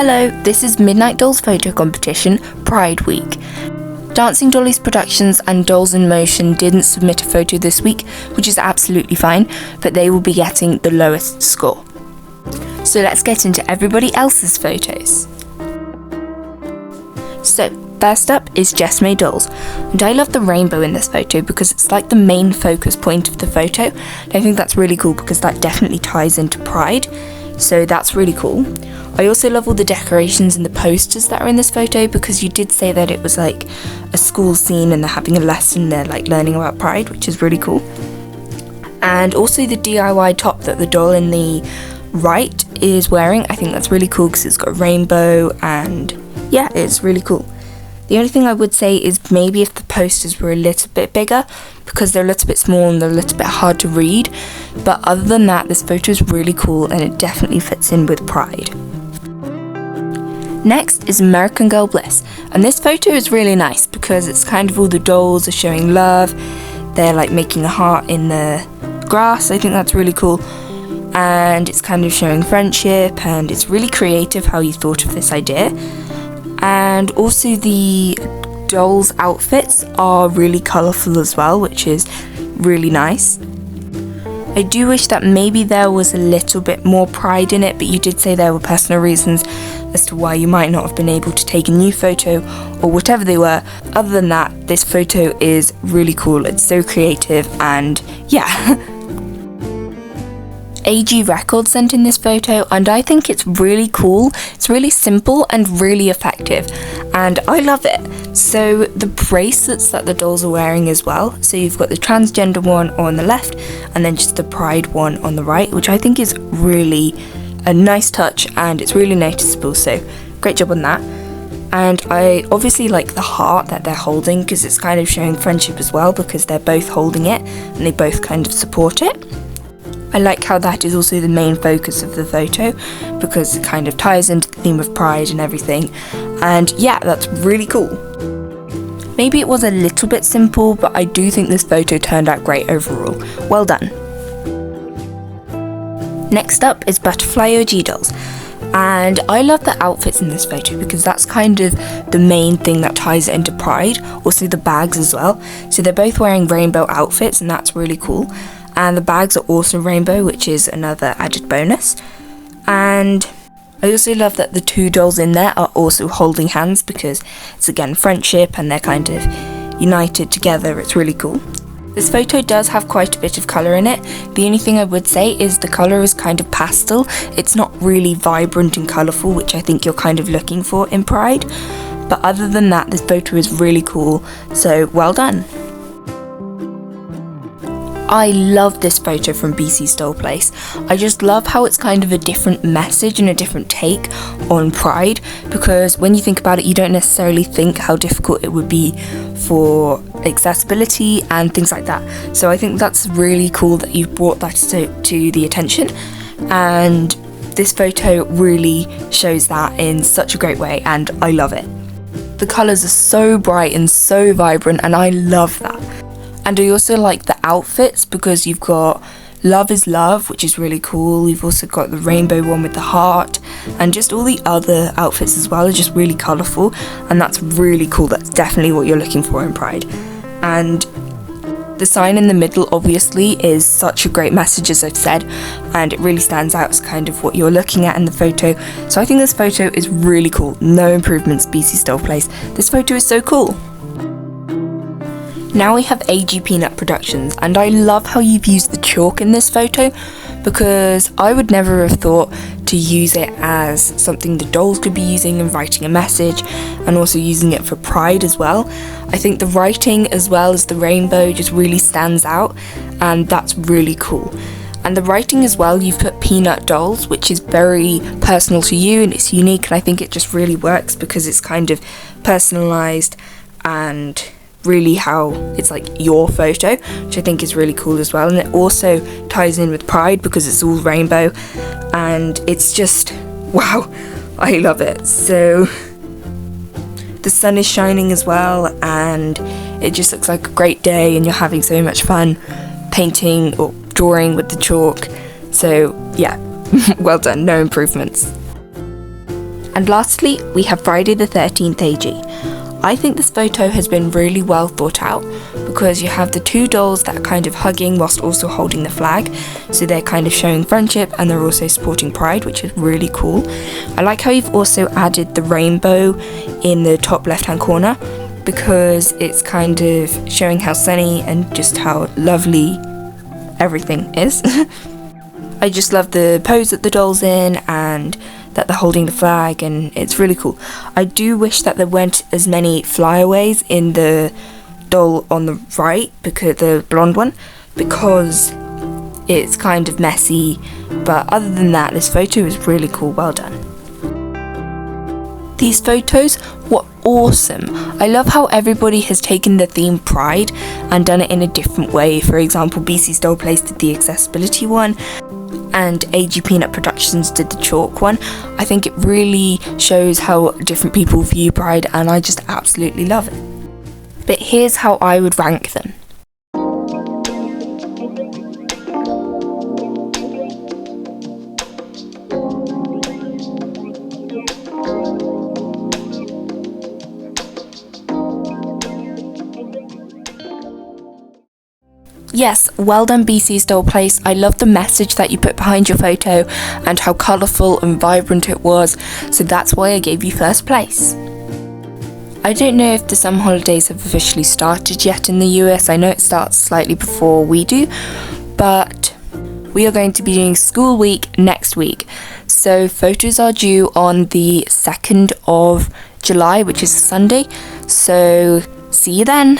Hello, this is Midnight Dolls Photo Competition, Pride Week. Dancing Dollies Productions and Dolls in Motion didn't submit a photo this week, which is absolutely fine, but they will be getting the lowest score. So let's get into everybody else's photos. So, first up is Just May Dolls, and I love the rainbow in this photo because it's like the main focus point of the photo. And I think that's really cool because that definitely ties into Pride, so that's really cool. I also love all the decorations and the posters that are in this photo because you did say that it was like a school scene and they're having a lesson, they're like learning about Pride, which is really cool. And also the DIY top that the doll in the right is wearing, I think that's really cool because it's got a rainbow and yeah, it's really cool. The only thing I would say is maybe if the posters were a little bit bigger because they're a little bit small and they're a little bit hard to read, but other than that, this photo is really cool and it definitely fits in with Pride. Next is American Girl Bliss, and this photo is really nice because it's kind of all the dolls are showing love, they're like making a heart in the grass. I think that's really cool, and it's kind of showing friendship, and it's really creative how you thought of this idea. And also the dolls' outfits are really colourful as well, which is really nice. I do wish that maybe there was a little bit more Pride in it, but you did say there were personal reasons as to why you might not have been able to take a new photo or whatever they were. Other than that, this photo is really cool. It's so creative and yeah. AG Records sent in this photo and I think it's really cool. It's really simple and really effective and I love it. So the bracelets that the dolls are wearing as well, so you've got the transgender one on the left and then just the Pride one on the right, which I think is really a nice touch and it's really noticeable, so great job on that. And I obviously like the heart that they're holding because it's kind of showing friendship as well because they're both holding it and they both kind of support it. I like how that is also the main focus of the photo because it kind of ties into the theme of Pride and everything, and yeah, that's really cool. Maybe it was a little bit simple, but I do think this photo turned out great overall. Well done. Next up is Butterfly OG Dolls, and I love the outfits in this photo because that's kind of the main thing that ties it into Pride, also the bags as well. So they're both wearing rainbow outfits and that's really cool, and the bags are also rainbow, which is another added bonus. And I also love that the two dolls in there are also holding hands because it's again friendship and they're kind of united together. It's really cool. This photo does have quite a bit of colour in it. The only thing I would say is the colour is kind of pastel. It's not really vibrant and colourful, which I think you're kind of looking for in Pride. But other than that, this photo is really cool, so well done. I love this photo from BC's Doll Place. I just love how it's kind of a different message and a different take on Pride, because when you think about it, you don't necessarily think how difficult it would be for accessibility and things like that. So I think that's really cool that you've brought that to the attention, and this photo really shows that in such a great way and I love it. The colours are so bright and so vibrant and I love that. And I also like the outfits because you've got Love is Love, which is really cool. You've also got the rainbow one with the heart, and just all the other outfits as well are just really colourful, and that's really cool. That's definitely what you're looking for in Pride. And the sign in the middle obviously is such a great message, as I've said, and it really stands out as kind of what you're looking at in the photo. So I think this photo is really cool. No improvements, BC's Doll Place. This photo is so cool. Now we have AG Peanut Productions, and I love how you've used the chalk in this photo because I would never have thought to use it as something the dolls could be using and writing a message, and also using it for Pride as well. I think the writing as well as the rainbow just really stands out, and that's really cool. And the writing as well, you've put Peanut Dolls, which is very personal to you and it's unique, and I think it just really works because it's kind of personalised and really how it's like your photo, which I think is really cool as well. And it also ties in with Pride because it's all rainbow and it's just wow, I love it. So the sun is shining as well and it just looks like a great day and you're having so much fun painting or drawing with the chalk. So yeah, well done, no improvements. And lastly, we have Friday the 13th AG. I think this photo has been really well thought out because you have the two dolls that are kind of hugging whilst also holding the flag, so they're kind of showing friendship and they're also supporting pride, which is really cool. I like how you've also added the rainbow in the top left hand corner because it's kind of showing how sunny and just how lovely everything is. I just love the pose that the doll's in and that they're holding the flag, and it's really cool. I do wish that there weren't as many flyaways in the doll on the right, because the blonde one, because it's kind of messy, but other than that, this photo is really cool. Well done. These photos were awesome. I love how everybody has taken the theme Pride and done it in a different way. For example, BC's Doll Place did the accessibility one, and AG Peanut Productions did the chalk one. I think it really shows how different people view Pride, and I just absolutely love it. But here's how I would rank them. Yes, well done BC's Doll Place. I love the message that you put behind your photo and how colourful and vibrant it was, so that's why I gave you first place. I don't know if the summer holidays have officially started yet in the US. I know it starts slightly before we do, but we are going to be doing school week next week. So photos are due on the 2nd of July, which is a Sunday, so see you then.